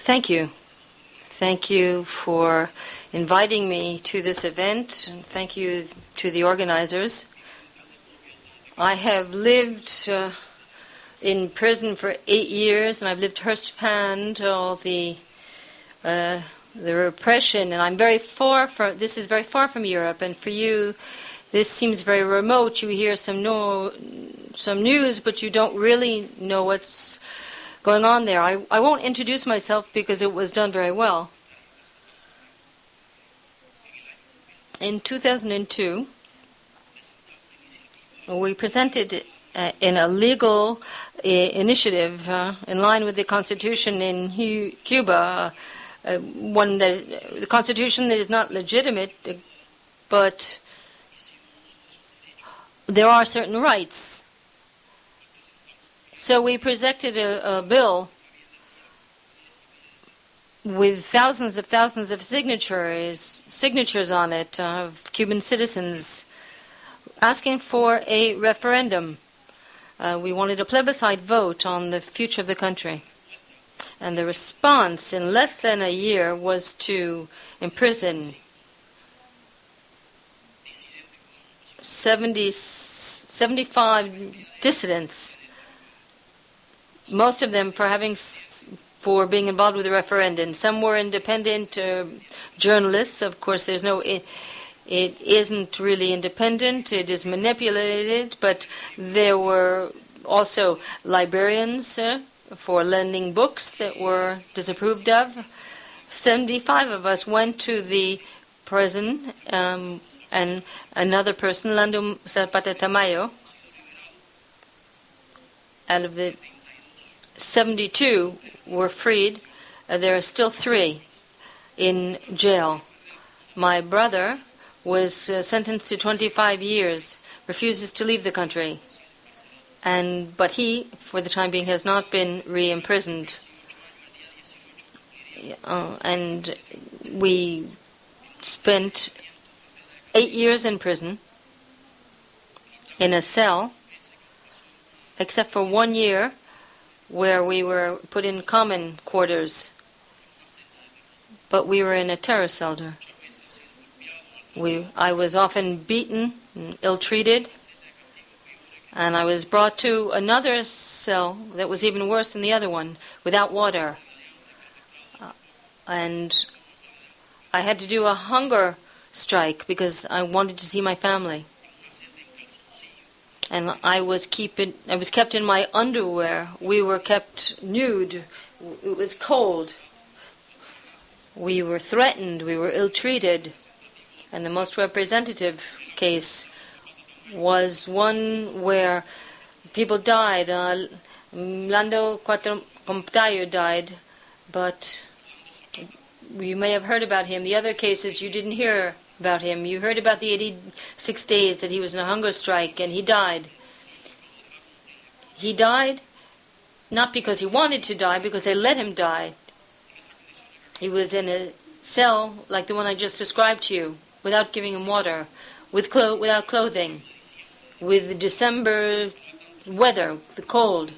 Thank you. Thank you for inviting me to this event, and thank you to the organizers. I have lived in prison for 8 years, and I've lived firsthand all the repression, and I'm very far from. This is very far from Europe, and for you, this seems very remote. You hear some news, but you don't really know what's going on there. I won't introduce myself because it was done very well. In 2002, we presented in a legal initiative in line with the Constitution in Cuba, the Constitution that is not legitimate, but there are certain rights. So we presented a bill with thousands of signatures on it of Cuban citizens asking for a referendum. We wanted a plebiscite vote on the future of the country. And the response in less than a year was to imprison 75 dissidents, most of them for being involved with the referendum. Some were independent journalists. Of course, it isn't really independent. It is manipulated. But there were also librarians for lending books that were disapproved of. 75 of us went to the prison, and another person, Lando Zapata Tamayo, out of the 72 were freed. There are still 3 in jail. My brother was sentenced to 25 years, refuses to leave the country. But he, for the time being, has not been re-imprisoned. And we spent 8 years in prison, in a cell, except for 1 year where we were put in common quarters. But we were in a terror shelter. I was often beaten and ill-treated, and I was brought to another cell that was even worse than the other one, without water. And I had to do a hunger strike because I wanted to see my family. And I was kept in my underwear. We were kept nude. It was cold. We were threatened. We were ill-treated. And the most representative case was one where people died. Lando Comptayo died, but you may have heard about him. The other cases you didn't hear about him. You heard about the 86 days that he was in a hunger strike, and he died. He died not because he wanted to die, because they let him die. He was in a cell like the one I just described to you, without giving him water, without clothing, with the December weather, the cold.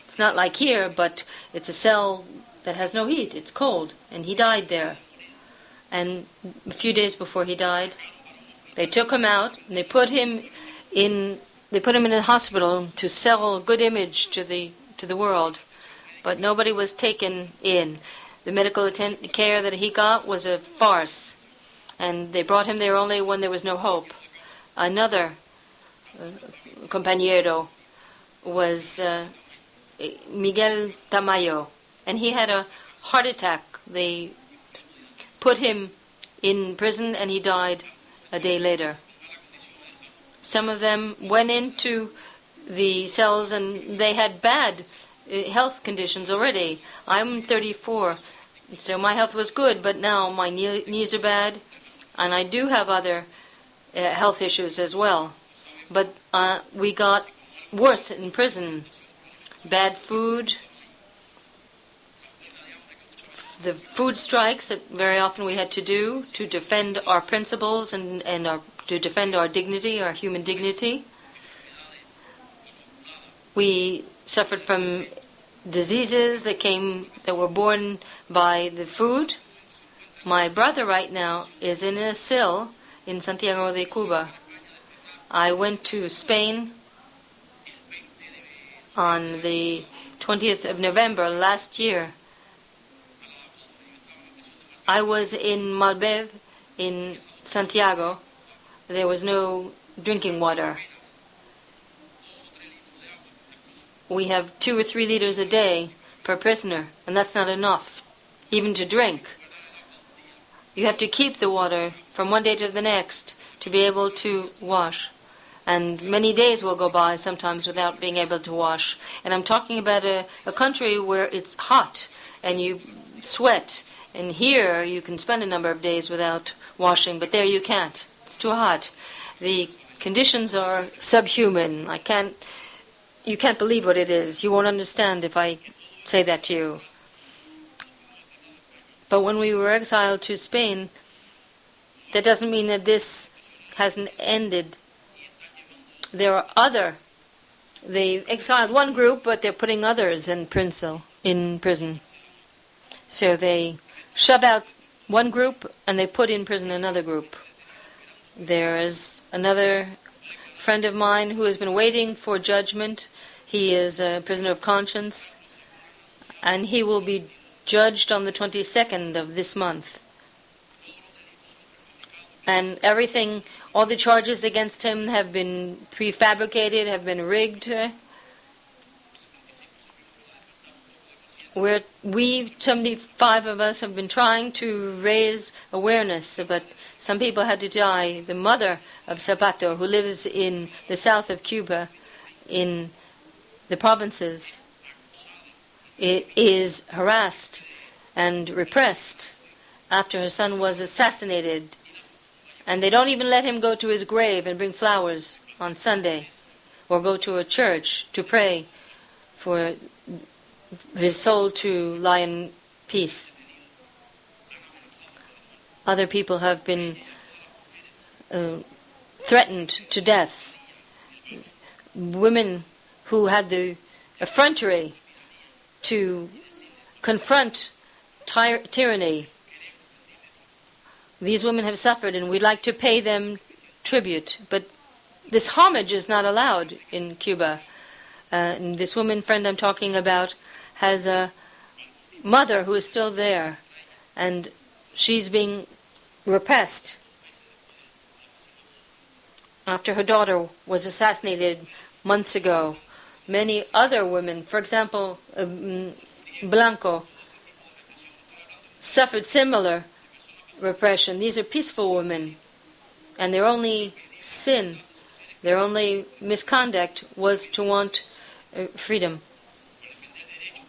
It's not like here, but it's a cell that has no heat. It's cold, and he died there. And a few days before he died, they took him out and they put him in a hospital to sell a good image to the world. But nobody was taken in. The medical care that he got was a farce, and they brought him there only when there was no hope. Another compañero was Miguel Tamayo, and he had a heart attack. They put him in prison, and he died a day later. Some of them went into the cells, and they had bad health conditions already. I'm 34, so my health was good, but now my knees are bad, and I do have other health issues as well. But we got worse in prison. Bad food, the food strikes that very often we had to do to defend our principles and to defend our dignity, our human dignity. We suffered from diseases that were born by the food. My brother right now is in a cell in Santiago de Cuba. I went to Spain on the 20th of November last year. I was in Malbec in Santiago. There was no drinking water. We have 2 or 3 liters a day per prisoner, and that's not enough, even to drink. You have to keep the water from one day to the next to be able to wash. And many days will go by sometimes without being able to wash. And I'm talking about a country where it's hot and you sweat. And here you can spend a number of days without washing, but there you can't. It's too hot. The conditions are subhuman. You can't believe what it is. You won't understand if I say that to you. But when we were exiled to Spain, that doesn't mean that this hasn't ended. There are they exiled one group, but they're putting others in prison. So they shove out one group and they put in prison another group. There is another friend of mine who has been waiting for judgment. He is a prisoner of conscience, and he will be judged on the 22nd of this month. And all the charges against him have been prefabricated, have been rigged. 75 of us have been trying to raise awareness, but some people had to die. The mother of Zapato, who lives in the south of Cuba, in the provinces, is harassed and repressed after her son was assassinated. And they don't even let him go to his grave and bring flowers on Sunday or go to a church to pray for his soul to lie in peace. Other people have been threatened to death. Women who had the effrontery to confront tyranny. These women have suffered, and we'd like to pay them tribute. But this homage is not allowed in Cuba. And this woman friend I'm talking about has a mother who is still there, and she's being repressed after her daughter was assassinated months ago. Many other women, for example, Blanco, suffered similar repression. These are peaceful women, and their only sin, their only misconduct was to want freedom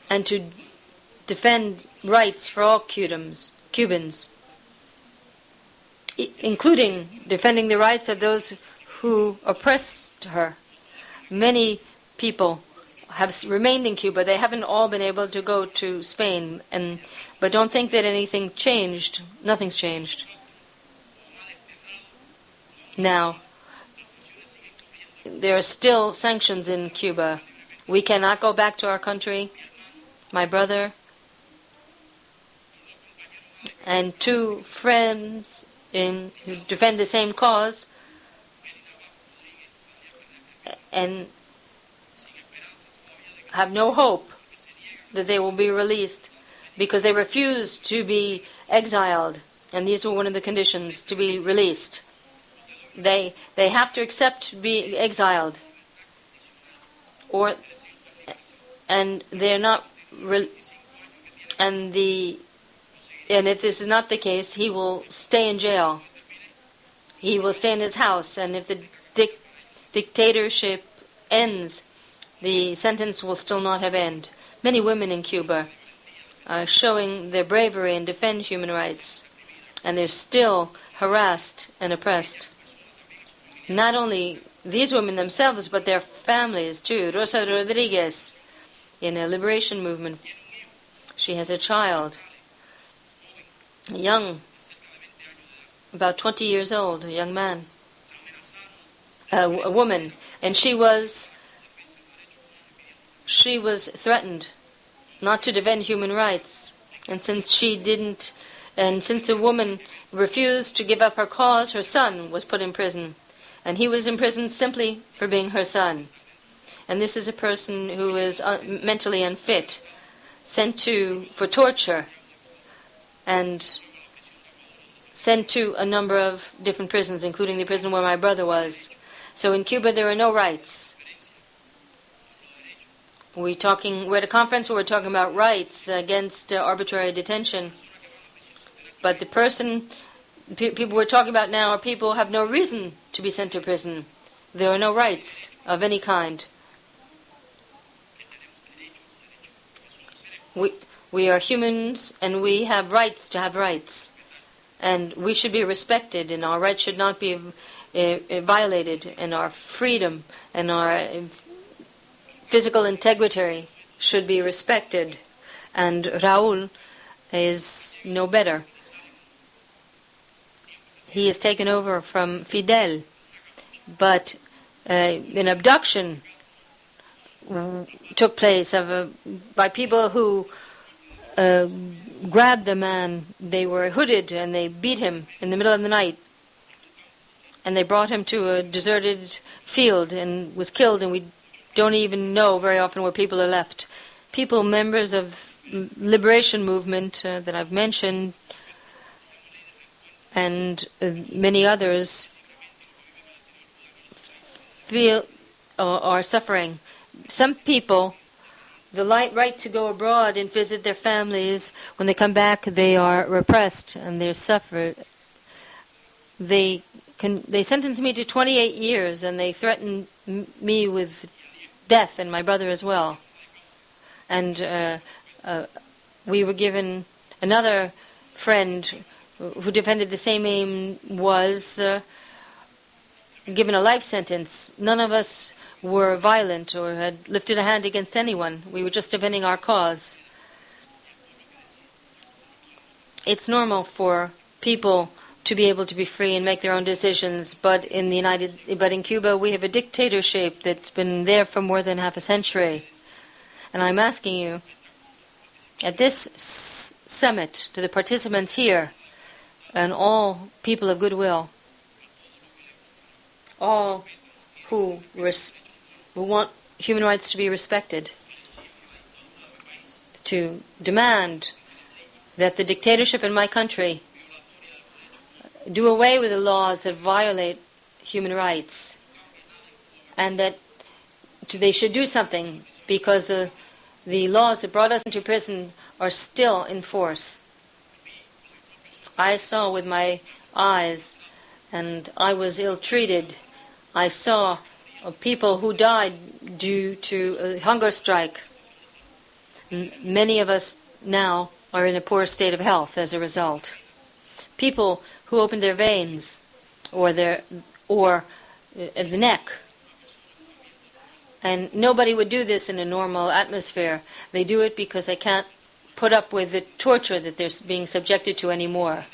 and to defend rights for all Cubans, including defending the rights of those who oppressed her. Many people have remained in Cuba. They haven't all been able to go to Spain, but don't think that anything changed. Nothing's changed. Now, there are still sanctions in Cuba. We cannot go back to our country. My brother and 2 friends who defend the same cause and have no hope that they will be released because they refused to be exiled, and these were one of the conditions to be released. They have to accept being exiled, and they're not. And if this is not the case, he will stay in jail. He will stay in his house, and if the dictatorship ends, the sentence will still not have ended. Many women in Cuba are showing their bravery and defend human rights, and they're still harassed and oppressed. Not only these women themselves, but their families too. Rosa Rodriguez, in a liberation movement, she has a child, young, about 20 years old, a young man, a woman, and she was threatened not to defend human rights. And since the woman refused to give up her cause, her son was put in prison. And he was imprisoned simply for being her son. And this is a person who is mentally unfit, sent for torture, and sent to a number of different prisons, including the prison where my brother was. So in Cuba there are no rights. We're at a conference where we're talking about rights against arbitrary detention. But the people we're talking about now are people who have no reason to be sent to prison. There are no rights of any kind. We are humans, and we have rights to have rights. And we should be respected, and our rights should not be violated, and our freedom and our physical integrity should be respected. And Raúl is no better. He is taken over from Fidel, but an abduction took place by people who grabbed the man. They were hooded and they beat him in the middle of the night. And they brought him to a deserted field and was killed, and we don't even know very often where people are left. People, members of liberation movement that I've mentioned, and many others are suffering. Some people, the right to go abroad and visit their families, when they come back, they are repressed and they suffer. They sentenced me to 28 years, and they threatened me with death and my brother as well. And we were given another friend who defended the same aim was given a life sentence. None of us were violent or had lifted a hand against anyone. We were just defending our cause. It's normal for people to be able to be free and make their own decisions, but in Cuba we have a dictatorship that's been there for more than half a century. And I'm asking you, at this summit, to the participants here, and all people of goodwill, all who want human rights to be respected, to demand that the dictatorship in my country do away with the laws that violate human rights, and that they should do something, because the laws that brought us into prison are still in force. I saw with my eyes, and I was ill-treated. I saw people who died due to a hunger strike. Many of us now are in a poor state of health as a result. People who opened their veins or the neck. And nobody would do this in a normal atmosphere. They do it because they can't put up with the torture that they're being subjected to anymore.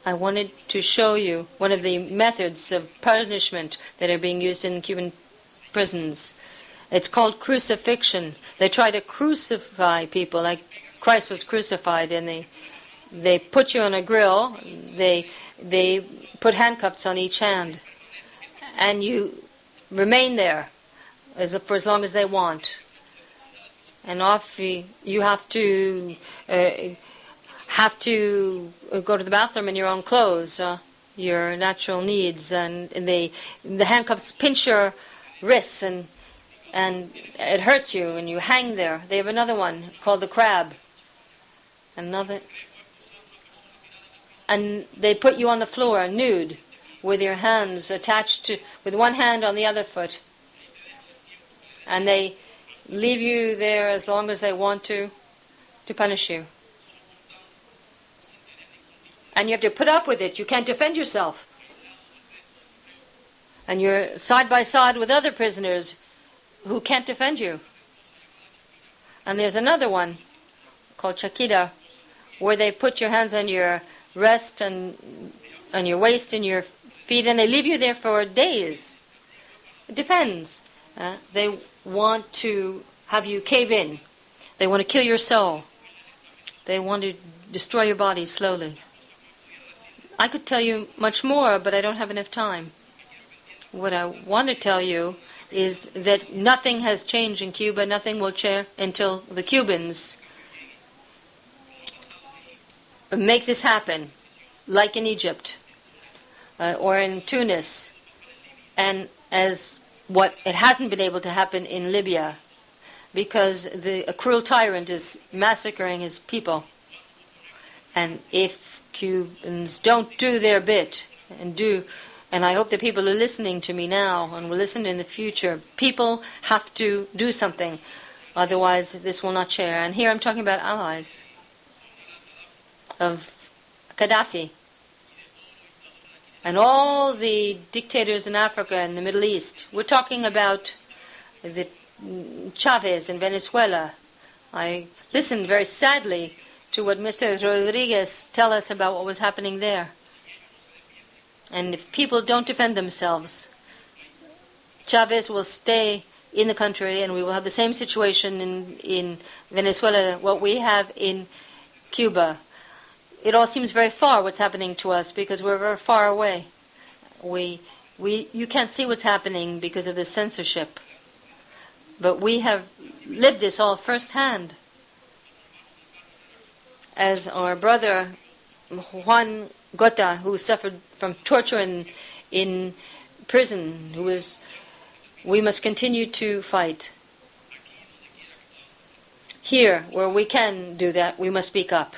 I wanted to show you one of the methods of punishment that are being used in Cuban prisons. It's called crucifixion. They try to crucify people like Christ was crucified, and they put you on a grill, they put handcuffs on each hand, and you remain there for as long as they want. And you have to go to the bathroom in your own clothes, your natural needs, and the handcuffs pinch your wrists, and it hurts you, and you hang there. They have another one called the crab. And they put you on the floor nude, with your hands attached with one hand on the other foot. And they leave you there as long as they want to punish you. And you have to put up with it. You can't defend yourself. And you're side by side with other prisoners who can't defend you. And there's another one called Chakida, where they put your hands on your wrist and on your waist and your feet, and they leave you there for days. It depends. They want to have you cave in. They want to kill your soul. They want to destroy your body slowly. I could tell you much more, but I don't have enough time. What I want to tell you is that nothing has changed in Cuba, nothing will change until the Cubans make this happen, like in Egypt or in Tunis, and as what it hasn't been able to happen in Libya, because a cruel tyrant is massacring his people. And if Cubans don't do their bit, and I hope that people are listening to me now and will listen in the future, people have to do something, otherwise this will not share. And here I'm talking about allies of Gaddafi and all the dictators in Africa and the Middle East. We're talking about the Chavez in Venezuela. I listened very sadly to what Mr. Rodriguez tell us about what was happening there. And if people don't defend themselves, Chavez will stay in the country and we will have the same situation in Venezuela, what we have in Cuba. It all seems very far what's happening to us because we're very far away. You can't see what's happening because of the censorship. But we have lived this all firsthand. As our brother Juan Gota, who suffered from torture in prison, we must continue to fight. Here, where we can do that, we must speak up.